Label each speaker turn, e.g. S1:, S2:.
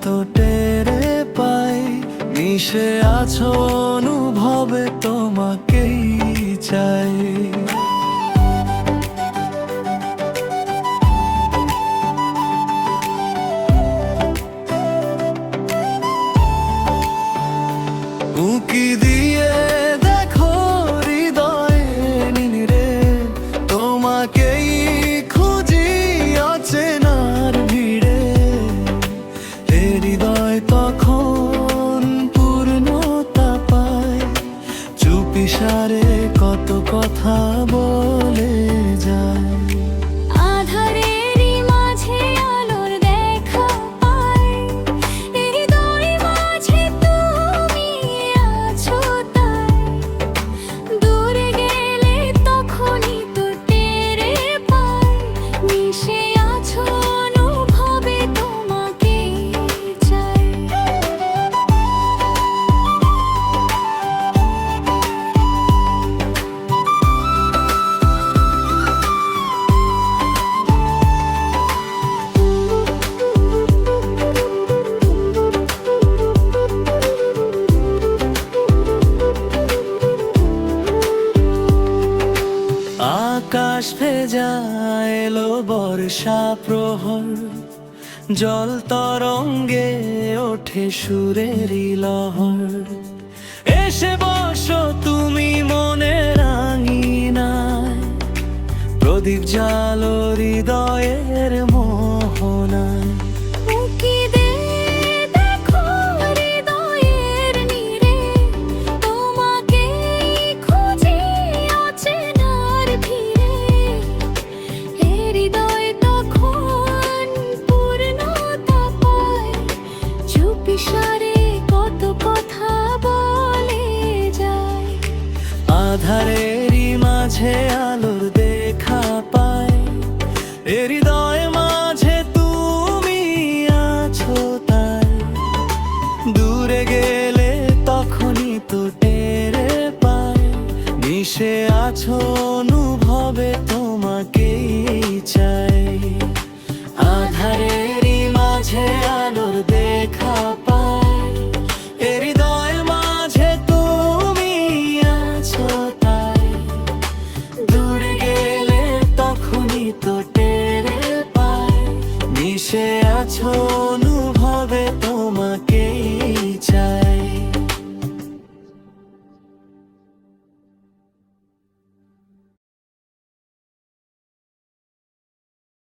S1: তো টেরে পাই, মিশে আছো অনুভবে তোমাকেই চাই। উঁকি দিয়ে দেখো হৃদয়ে নিরে, তোমাকেই খুঁজি অচেনার ভিড়ে। এ হৃদয় তখন পূর্ণতা পায়, চুপিসারে কত কথা বলে যায়।
S2: আধারেরই মাঝে আলোর দেখা পাই, হৃদয় মাঝে তুমি আছো তাই। দূরে গেলে তখনই তো টেরে পাই, মিশে আছো অনুভবে তোমাকেই চাই।
S1: আকাশ ভেজা এলো বর্ষা প্রহর, জল তরঙ্গে ওঠে সুরেরই লহর। এসে বসো তুমি মনের আঙিনায়, প্রদীপ জালো হৃদয়ের মোহনায়।
S2: উঁকি দিয়ে দেখো হৃদয়ের নীড়ে, তোমাকেই খুঁজি অচেনার ভিড়ে। এ হৃদয় তখন পূর্ণতা পায়, চুপিসারে কত কথা বলে যায়।
S1: আধারেরই মাঝে আলোর দেখা পাই, এ হৃদয় মাঝে তুমি আছো তাই। দূরে গেলে তখনই তো টেরে পাই, মিশে আছো